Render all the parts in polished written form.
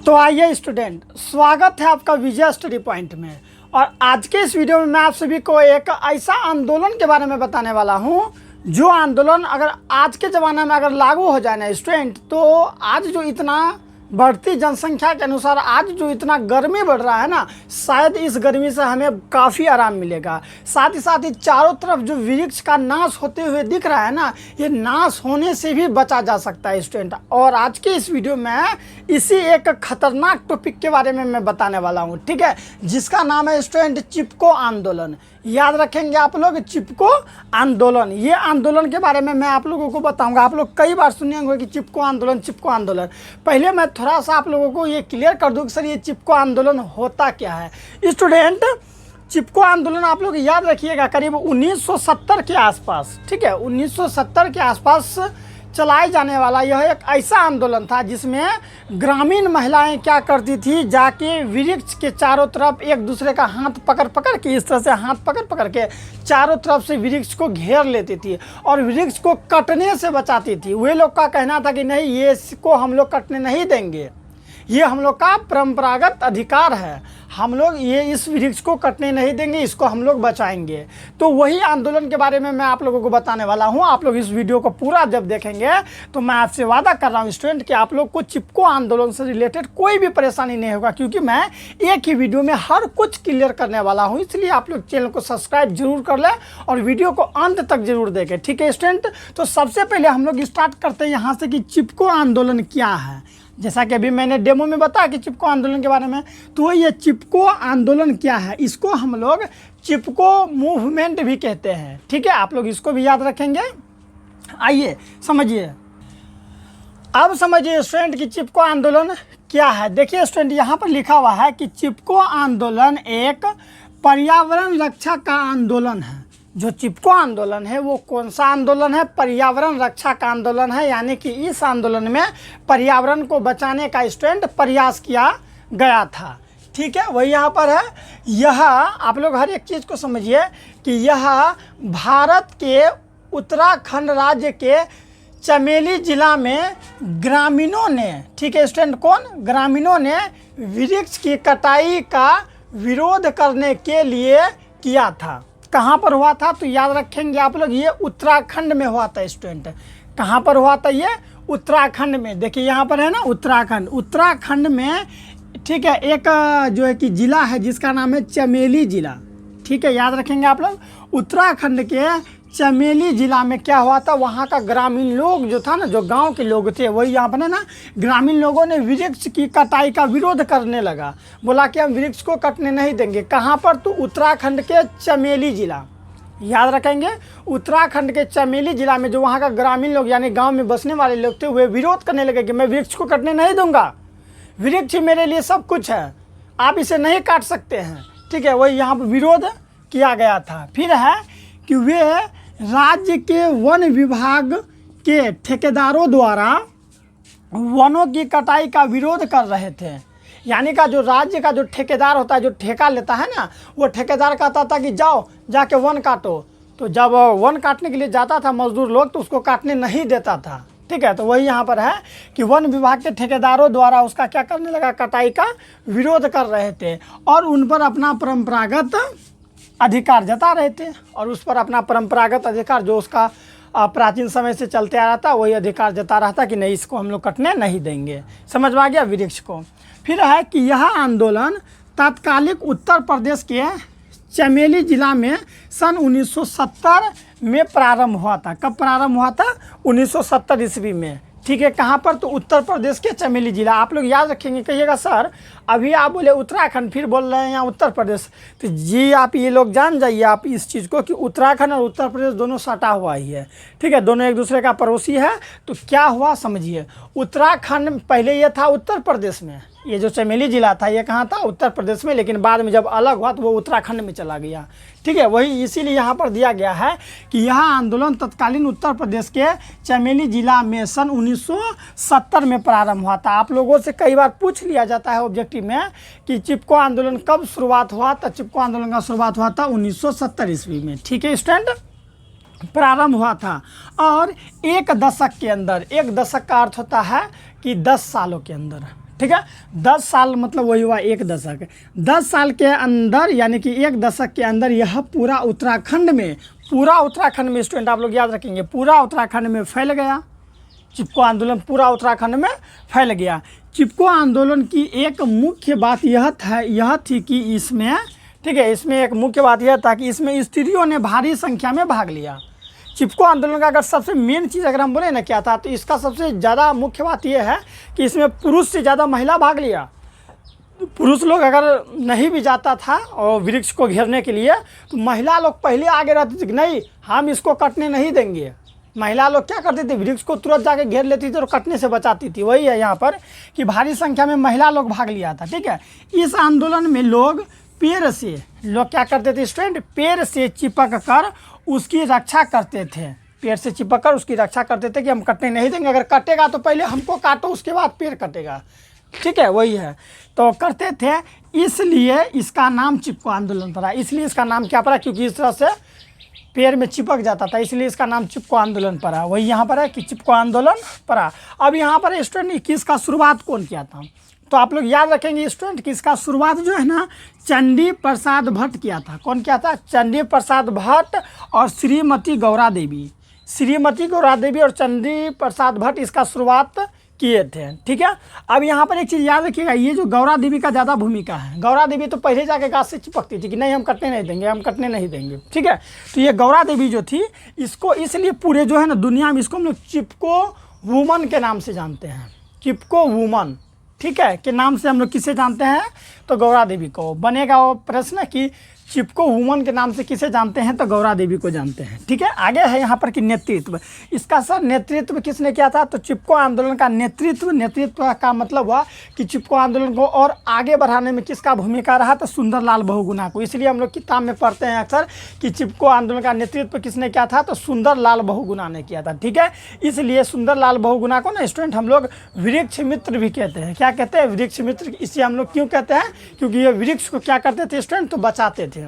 तो आइए स्टूडेंट, स्वागत है आपका विजय स्टडी पॉइंट में। और आज के इस वीडियो में मैं आप सभी को एक ऐसा आंदोलन के बारे में बताने वाला हूं जो आंदोलन अगर आज के ज़माने में अगर लागू हो जाए ना स्टूडेंट, तो आज जो इतना बढ़ती जनसंख्या के अनुसार आज जो इतना गर्मी बढ़ रहा है ना, शायद इस गर्मी से हमें काफ़ी आराम मिलेगा। साथ ही चारों तरफ जो वृक्ष का नाश होते हुए दिख रहा है ना, ये नाश होने से भी बचा जा सकता है स्टूडेंट। और आज के इस वीडियो में इसी एक खतरनाक टॉपिक के बारे में मैं बताने वाला हूँ, ठीक है, जिसका नाम है स्टूडेंट चिपको आंदोलन। याद रखेंगे आप लोग, चिपको आंदोलन। ये आंदोलन के बारे में मैं आप लोगों को बताऊंगा। आप लोग कई बार सुने होंगे कि चिपको आंदोलन, चिपको आंदोलन। पहले मैं थोड़ा सा आप लोगों को ये क्लियर कर दूं कि सर ये चिपको आंदोलन होता क्या है। स्टूडेंट, चिपको आंदोलन आप लोग याद रखिएगा करीब 1970 के आसपास, ठीक है, 1970 के आसपास चलाए जाने वाला यह एक ऐसा आंदोलन था जिसमें ग्रामीण महिलाएं क्या करती थी, जाके वृक्ष के चारों तरफ एक दूसरे का हाथ पकड़ पकड़ के, इस तरह से हाथ पकड़ पकड़ के चारों तरफ से वृक्ष को घेर लेती थी और वृक्ष को कटने से बचाती थी। वे लोग का कहना था कि नहीं, ये इसको हम लोग कटने नहीं देंगे, ये हम लोग का परंपरागत अधिकार है, हम लोग ये इस वृक्ष को कटने नहीं देंगे, इसको हम लोग बचाएंगे। तो वही आंदोलन के बारे में मैं आप लोगों को बताने वाला हूँ। आप लोग इस वीडियो को पूरा जब देखेंगे तो मैं आपसे वादा कर रहा हूँ स्टूडेंट कि आप लोग को चिपको आंदोलन से रिलेटेड कोई भी परेशानी नहीं होगा, क्योंकि मैं एक ही वीडियो में हर कुछ क्लियर करने वाला हूँ। इसलिए आप लोग चैनल को सब्सक्राइब जरूर कर लें और वीडियो को अंत तक जरूर देखें, ठीक है स्टूडेंट। तो सबसे पहले हम लोग स्टार्ट करते हैं यहाँ से कि चिपको आंदोलन क्या है। जैसा कि अभी मैंने डेमो में बताया कि चिपको आंदोलन के बारे में, तो ये चिपको आंदोलन क्या है, इसको हम लोग चिपको मूवमेंट भी कहते हैं, ठीक है। आप लोग इसको भी याद रखेंगे। आइए समझिए, अब समझिए स्टूडेंट कि चिपको आंदोलन क्या है। देखिए स्टूडेंट, यहाँ पर लिखा हुआ है कि चिपको आंदोलन एक पर्यावरण रक्षा का आंदोलन है। जो चिपको आंदोलन है वो कौन सा आंदोलन है? पर्यावरण रक्षा का आंदोलन है। यानी कि इस आंदोलन में पर्यावरण को बचाने का स्टूडेंट प्रयास किया गया था, ठीक है। वही यहाँ पर है। यह आप लोग हर एक चीज़ को समझिए कि यह भारत के उत्तराखंड राज्य के चमेली जिला में ग्रामीणों ने, ठीक है स्टूडेंट, कौन? ग्रामीणों ने वृक्ष की कटाई का विरोध करने के लिए किया था। कहाँ पर हुआ था? तो याद रखेंगे आप लोग, ये उत्तराखंड में हुआ था स्टूडेंट। कहाँ पर हुआ था? ये उत्तराखंड में। देखिए यहाँ पर है ना उत्तराखंड, उत्तराखंड में, ठीक है, एक जो है कि ज़िला है जिसका नाम है चमेली ज़िला, ठीक है, याद रखेंगे आप लोग। उत्तराखंड के चमेली ज़िला में क्या हुआ था, वहाँ का ग्रामीण लोग जो था ना, जो गांव के लोग थे, वही यहाँ पर है ना, ग्रामीण लोगों ने वृक्ष की कटाई का विरोध करने लगा। बोला कि हम वृक्ष को कटने नहीं देंगे। कहाँ पर? तो उत्तराखंड के चमेली ज़िला, याद रखेंगे। उत्तराखंड के चमेली ज़िला में जो वहाँ का ग्रामीण लोग यानी गाँव में बसने वाले लोग थे, वे विरोध करने लगे कि मैं वृक्ष को कटने नहीं दूँगा, वृक्ष मेरे लिए सब कुछ है, आप इसे नहीं काट सकते हैं, ठीक है। वही यहाँ पर विरोध किया गया था। फिर है कि वे राज्य के वन विभाग के ठेकेदारों द्वारा वनों की कटाई का विरोध कर रहे थे। यानी का जो राज्य का जो ठेकेदार होता है, जो ठेका लेता है ना, वो ठेकेदार कहता था कि जाओ जाके वन काटो। तो जब वन काटने के लिए जाता था मजदूर लोग, तो उसको काटने नहीं देता था, ठीक है। तो वही यहाँ पर है कि वन विभाग के ठेकेदारों द्वारा उसका क्या करने लगा, कटाई का विरोध कर रहे थे और उन पर अपना परंपरागत अधिकार जता रहे थे। और उस पर अपना परंपरागत अधिकार जो उसका प्राचीन समय से चलते आ रहा था, वही अधिकार जता रहा था कि नहीं, इसको हम लोग कटने नहीं देंगे। समझ में आ गया वृक्ष को। फिर है कि यह आंदोलन तत्कालिक उत्तर प्रदेश के चमेली जिला में सन 1970 में प्रारंभ हुआ था। कब प्रारंभ हुआ था? 1970 ईस्वी में, ठीक है। कहाँ पर? तो उत्तर प्रदेश के चमेली जिला। आप लोग याद रखेंगे, कहिएगा सर अभी आप बोले उत्तराखंड, फिर बोल रहे हैं यहाँ उत्तर प्रदेश। तो जी आप ये लोग जान जाइए आप इस चीज़ को कि उत्तराखंड और उत्तर प्रदेश दोनों सटा हुआ ही है, ठीक है, दोनों एक दूसरे का पड़ोसी है। तो क्या हुआ समझिए, उत्तराखंड पहले ये था उत्तर प्रदेश में, ये जो चमेली जिला था ये कहाँ था? उत्तर प्रदेश में, लेकिन बाद में जब अलग हुआ तो वो उत्तराखंड में चला गया, ठीक है। वही इसीलिए यहाँ पर दिया गया है कि यह आंदोलन तत्कालीन उत्तर प्रदेश के चमेली जिला में सन 1970 में प्रारंभ हुआ था। आप लोगों से कई बार पूछ लिया जाता है ऑब्जेक्टिव में कि चिपको आंदोलन कब शुरुआत हुआ? तो चिपको आंदोलन का शुरुआत हुआ था 1970 ईस्वी में, ठीक है स्टूडेंट, प्रारंभ हुआ था। और एक दशक के अंदर, एक दशक का अर्थ होता है कि 10 सालों के अंदर, ठीक है। 10 साल मतलब वही हुआ एक दशक। 10 साल के अंदर यानी कि एक दशक के अंदर यह पूरा उत्तराखंड में स्टूडेंट आप लोग याद रखेंगे, पूरा उत्तराखंड में फैल गया। चिपको आंदोलन पूरा उत्तराखंड में फैल गया। चिपको आंदोलन की एक मुख्य बात यह थी कि इसमें, ठीक है, इसमें एक मुख्य बात यह था कि इसमें स्त्रियों ने भारी संख्या में भाग लिया। चिपको आंदोलन का अगर सबसे मेन चीज़ अगर हम बोले ना क्या था, तो इसका सबसे ज़्यादा मुख्य बात यह है कि इसमें पुरुष से ज़्यादा महिला भाग लिया। पुरुष लोग अगर नहीं भी जाता था और वृक्ष को घेरने के लिए, तो महिला लोग पहले आगे रहती थी कि नहीं हम इसको कटने नहीं देंगे। महिला लोग क्या करती थी, वृक्ष को तुरंत जाके घेर लेती थी और कटने से बचाती थी। वही है यहाँ पर कि भारी संख्या में महिला लोग भाग लिया था, ठीक है। इस आंदोलन में लोग क्या करते थे स्टूडेंट, पेड़ से चिपक कर उसकी रक्षा करते थे। पेड़ से चिपक कर उसकी रक्षा करते थे कि हम कटने नहीं देंगे, अगर कटेगा तो पहले हमको काटो उसके बाद पेड़ कटेगा, ठीक है, वही है। तो करते थे, इसलिए इसका नाम चिपको आंदोलन पड़ा। इसलिए इसका नाम क्या पड़ा, क्योंकि इस तरह से पेड़ में चिपक जाता था, इसलिए इसका नाम चिपको आंदोलन पड़ा। वही यहाँ पर है कि चिपको आंदोलन पड़ा। अब यहाँ पर स्टूडेंट किसका शुरुआत कौन किया था, तो आप लोग याद रखेंगे स्टूडेंट कि इसका शुरुआत जो है ना चंडी प्रसाद भट्ट किया था। कौन किया था, चंडी प्रसाद भट्ट और श्रीमती गौरा देवी और चंडी प्रसाद भट्ट इसका शुरुआत किए थे, ठीक है। अब यहाँ पर एक चीज़ याद रखिएगा, ये जो गौरा देवी का ज़्यादा भूमिका है। गौरा देवी तो पहले जाके गाछ से चिपकती थी कि नहीं हम कटने नहीं देंगे, ठीक है। तो ये गौरा देवी जो थी, इसको इसलिए पूरे जो है ना दुनिया में इसको हम लोग चिपको वुमन के नाम से जानते हैं। चिपको वुमन, ठीक है, के नाम से हम लोग किसे जानते हैं, तो गौरा देवी को। बनेगा वो प्रश्न कि चिपको वुमन के नाम से किसे जानते हैं, तो गौरा देवी को जानते हैं, ठीक है। आगे है यहाँ पर कि नेतृत्व। इसका सर नेतृत्व किसने किया था, तो चिपको आंदोलन का नेतृत्व का मतलब हुआ कि चिपको आंदोलन को और आगे बढ़ाने में किसका भूमिका रहा, तो सुंदरलाल बहुगुणा को। इसलिए हम लोग किताब में पढ़ते हैं अक्सर कि चिपको आंदोलन का नेतृत्व किसने किया था, तो सुंदरलाल बहुगुणा ने किया था, ठीक है। इसलिए सुंदरलाल बहुगुणा को ना स्टूडेंट हम लोग वृक्ष मित्र भी कहते हैं। क्या कहते हैं, वृक्ष मित्र। इसे हम लोग क्यों कहते हैं, क्योंकि ये वृक्ष को क्या करते थे स्टूडेंट, तो बचाते थे,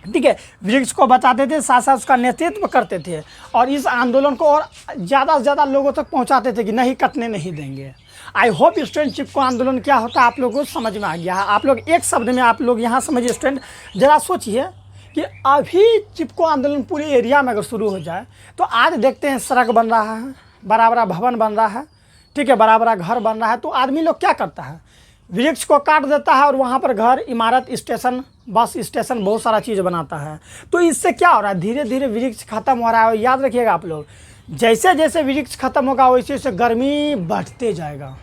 ठीक है। वृक्ष को बचाते थे, साथ साथ उसका नेतृत्व करते थे और इस आंदोलन को और ज़्यादा से ज़्यादा लोगों तक पहुंचाते थे कि नहीं कटने नहीं देंगे। आई होप स्टूडेंट चिपको आंदोलन क्या होता है आप लोगों को समझ में आ गया है। आप लोग एक शब्द में आप लोग यहाँ समझिए स्टूडेंट, ज़रा सोचिए कि अभी चिपको आंदोलन पूरे एरिया में अगर शुरू हो जाए, तो आज देखते हैं सड़क बन रहा है, बड़ा बड़ा भवन बन रहा है, ठीक है, बड़ा बड़ा घर बन रहा है। तो आदमी लोग क्या करता है, वृक्ष को काट देता है और वहाँ पर घर, इमारत, स्टेशन, बस स्टेशन, बहुत सारा चीज़ बनाता है। तो इससे क्या हो रहा है, धीरे धीरे वृक्ष खत्म हो रहा है। और याद रखिएगा आप लोग, जैसे जैसे वृक्ष खत्म होगा वैसे वैसे गर्मी बढ़ते जाएगा,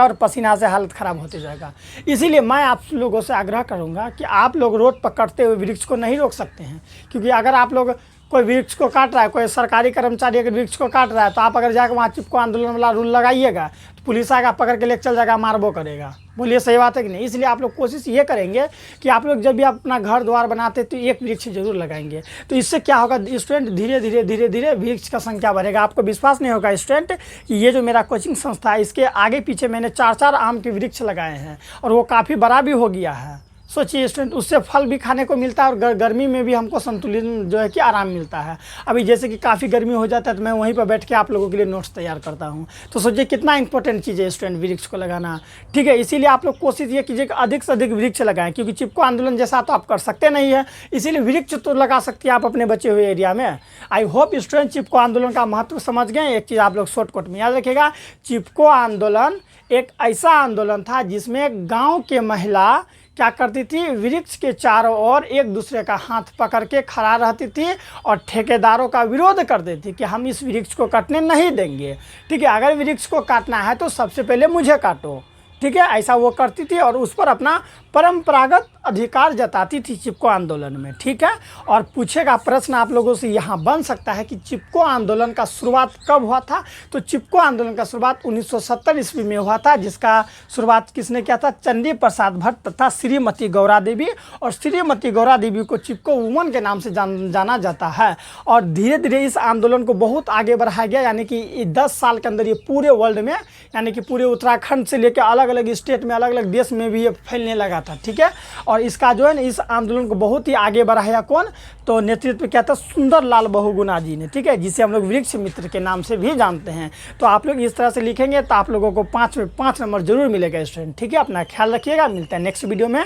और पसीना से हालत ख़राब होते जाएगा। इसीलिए मैं आप लोगों से आग्रह करूँगा कि आप लोग रोड पर कटते हुए वृक्ष को नहीं रोक सकते हैं, क्योंकि अगर आप लोग कोई वृक्ष को काट रहा है, कोई सरकारी कर्मचारी अगर वृक्ष को काट रहा है, तो आप अगर जाकर वहाँ चिपको आंदोलन वाला रूल लगाइएगा तो पुलिस आएगा, पकड़ के लेकर चल जाएगा, मारबो करेगा। बोलिए सही बात है कि नहीं। इसलिए आप लोग कोशिश ये करेंगे कि आप लोग जब भी अपना घर द्वार बनाते तो एक वृक्ष जरूर लगाएंगे। तो इससे क्या होगा स्टूडेंट, धीरे धीरे वृक्ष का संख्या बढ़ेगा। आपको विश्वास नहीं होगा स्टूडेंट कि ये जो मेरा कोचिंग संस्था है, इसके आगे पीछे मैंने 4 आम के वृक्ष लगाए हैं और वो काफ़ी बड़ा भी हो गया है। सोचिए स्टूडेंट, उससे फल भी खाने को मिलता है और गर्मी में भी हमको संतुलन जो है कि आराम मिलता है। अभी जैसे कि काफ़ी गर्मी हो जाता है तो मैं वहीं पर बैठ के आप लोगों के लिए नोट्स तैयार करता हूं। तो सोचिए कितना इंपॉर्टेंट चीज़ है स्टूडेंट वृक्ष को लगाना, ठीक है। इसीलिए आप लोग कोशिश ये कीजिए कि अधिक से अधिक वृक्ष लगाएं, क्योंकि चिपको आंदोलन जैसा तो आप कर सकते नहीं है, इसीलिए वृक्ष तो लगा सकते हैं आप अपने बचे हुए एरिया में। आई होप स्टूडेंट चिपको आंदोलन का महत्व समझ गए। एक चीज़ आप लोग शॉर्टकट में याद रखिएगा, चिपको आंदोलन एक ऐसा आंदोलन था जिसमें गाँव के महिला क्या करती थी, वृक्ष के चारों ओर एक दूसरे का हाथ पकड़ के खड़ा रहती थी और ठेकेदारों का विरोध करती थी कि हम इस वृक्ष को काटने नहीं देंगे, ठीक है। अगर वृक्ष को काटना है तो सबसे पहले मुझे काटो, ठीक है। ऐसा वो करती थी और उस पर अपना परंपरागत अधिकार जताती थी चिपको आंदोलन में, ठीक है। और पूछेगा प्रश्न आप लोगों से यहाँ बन सकता है कि चिपको आंदोलन का शुरुआत कब हुआ था, तो चिपको आंदोलन का शुरुआत 1970 ईस्वी में हुआ था, जिसका शुरुआत किसने किया था, चंडी प्रसाद भट्ट तथा श्रीमती गौरा देवी। और श्रीमती गौरा देवी को चिपको वुमन के नाम से जाना जाता है। और धीरे धीरे इस आंदोलन को बहुत आगे बढ़ाया गया, यानी कि 10 साल के अंदर ये पूरे वर्ल्ड में, यानी कि पूरे उत्तराखंड से लेकर अलग अलग अलग स्टेट में, अलग अलग देश में भी ये फैलने लगा था, ठीक है। और इसका जो है ना, इस आंदोलन को बहुत ही आगे बढ़ाया कौन, तो नेतृत्व किया था सुंदरलाल बहुगुणा जी ने, ठीक है, जिसे हम लोग वृक्ष मित्र के नाम से भी जानते हैं। तो आप लोग इस तरह से लिखेंगे तो आप लोगों को 5 में 5 नंबर जरूर मिलेगा स्टूडेंट, ठीक है। अपना ख्याल रखिएगा, मिलता है नेक्स्ट वीडियो में।